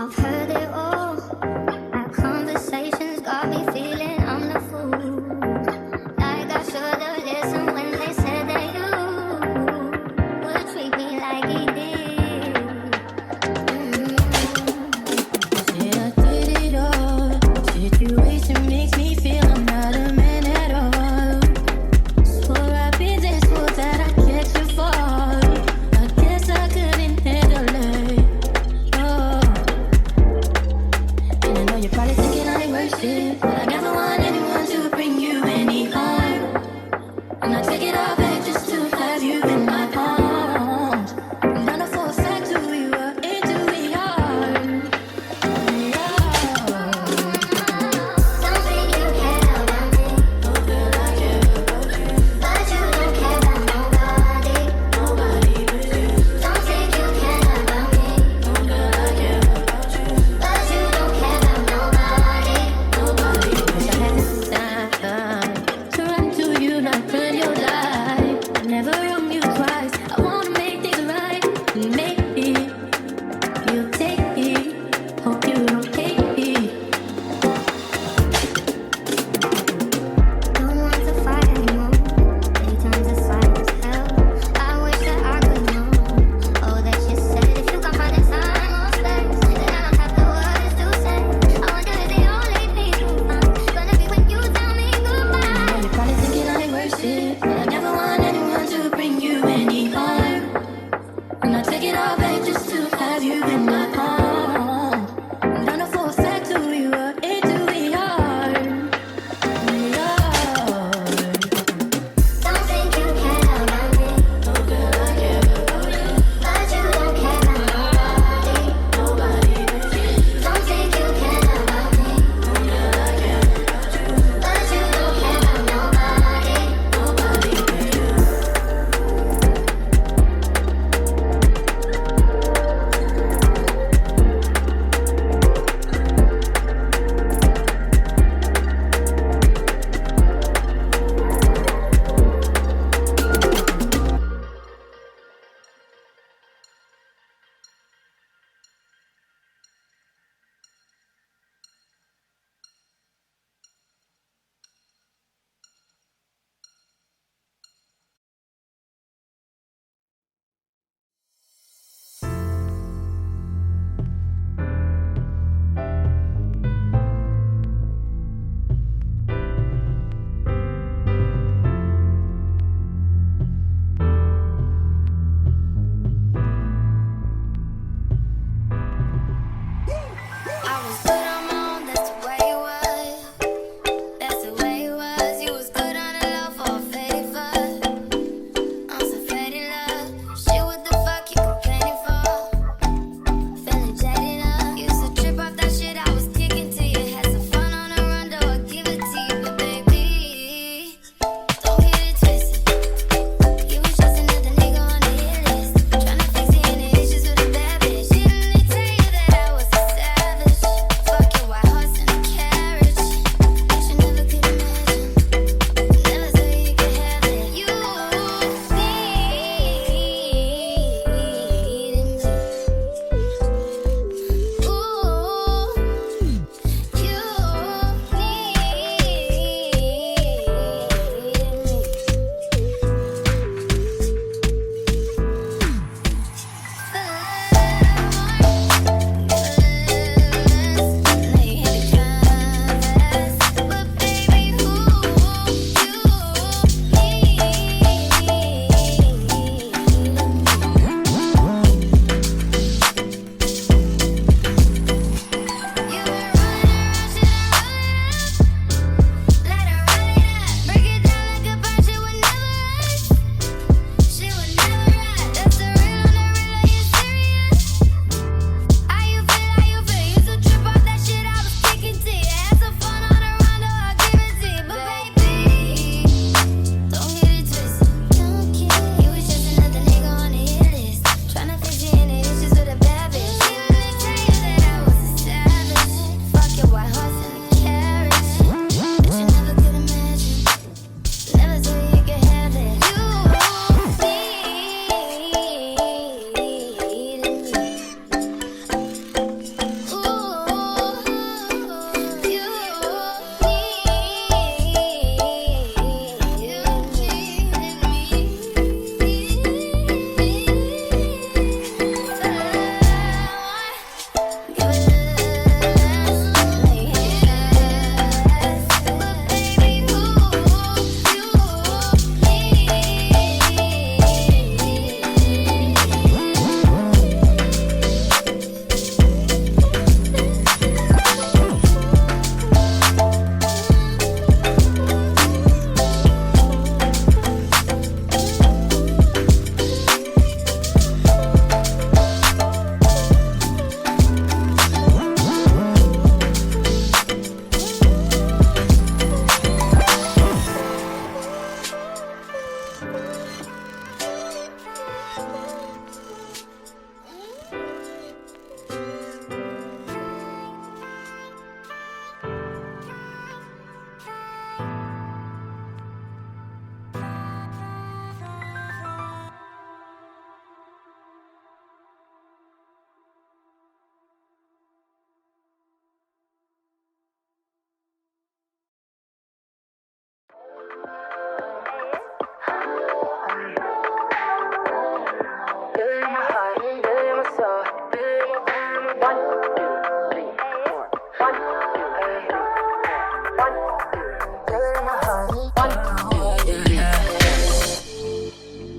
I've heard it all. Our conversations got me feeling I'm the fool. Like I should've listened when they said that you would treat me like he did. Said I did it all. Situation makes me feel I'm not a man at all. Swore I'd be this fool that I catch you fall. I guess I couldn't handle it. Oh,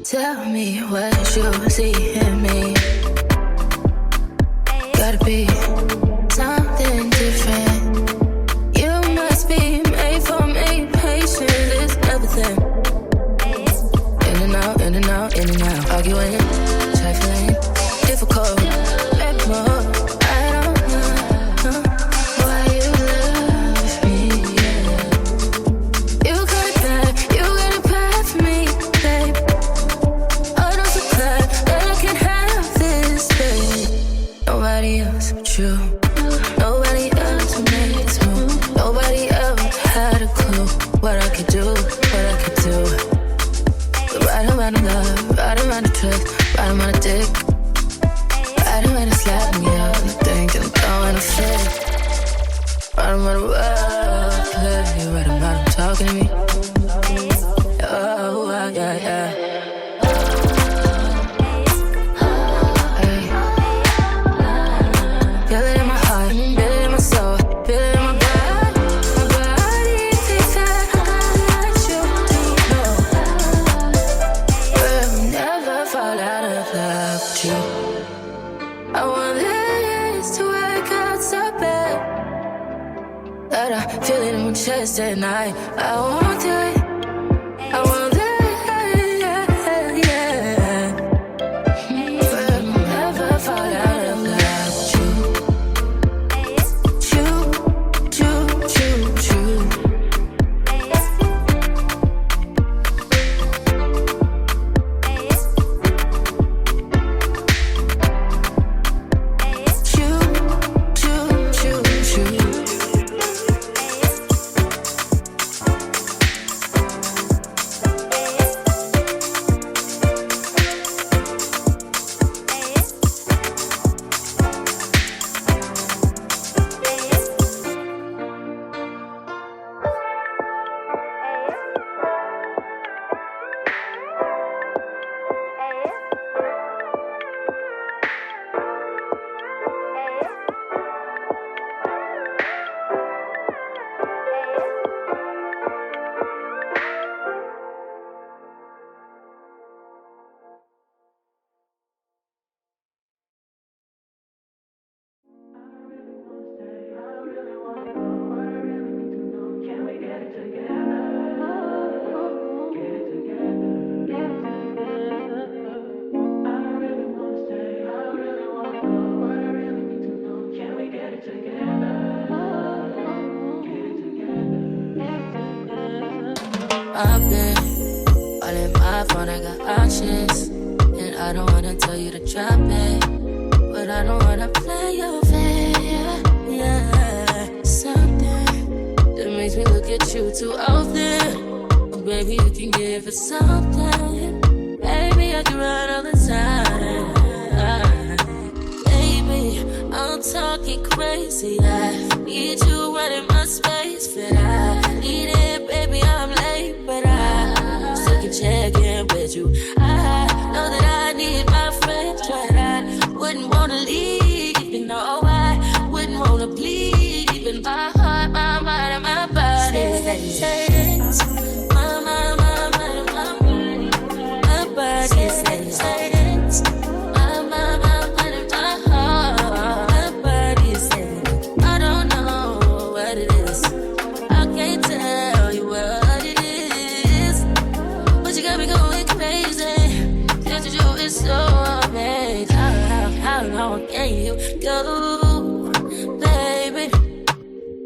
Tell me what you see in me. Gotta be something different. You must be made for me. Patience is everything. In and out, in and out, in and out. Arguing, trifling, difficult. Maybe more. I don't know why you love me. Yeah. You got a bad for me, babe. Oh, I'm so glad that I can have this, babe. Nobody else but you. Nobody else makes move. Nobody else had a clue what I could do, what I could do. Right around the love, right around the trust, right around the dick. Right around the slap me up, you think that I'm throwing a fit. Right around the world, play. Right around the talking to me. Oh, yeah, yeah. Hey. Feel it in my heart, feel it in my soul, feel it in my body. My body thinks that I let you know. We'll never fall out of love with you. I want this to work out so bad that I feel it in my chest at night. I want it, I want that, yeah, yeah. We'll never fall out of love with you. Choo, choo, choo, choo. I've been all in my phone, I got options. And I don't wanna tell you to drop it, but I don't wanna play your fair. Yeah, something that makes me look at you too often. Oh, baby, you can give it something. Baby, I can run all the time. Baby, I'm talking crazy. I need you running my space, but I need it, baby, I'm late, but I still can check in with you. I know that I need my friends, but I wouldn't wanna leave, you know, I wouldn't wanna bleed, even my heart, my mind, and my body. Say it, my mind, my mind, my body, my body. Say it, my mind, my mind, and my heart, my body. Say it, I don't know what it is, I can't tell you what it is, but you got me going crazy. Just you is so amazing. How long can you go, baby?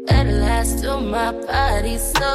At last till my body's so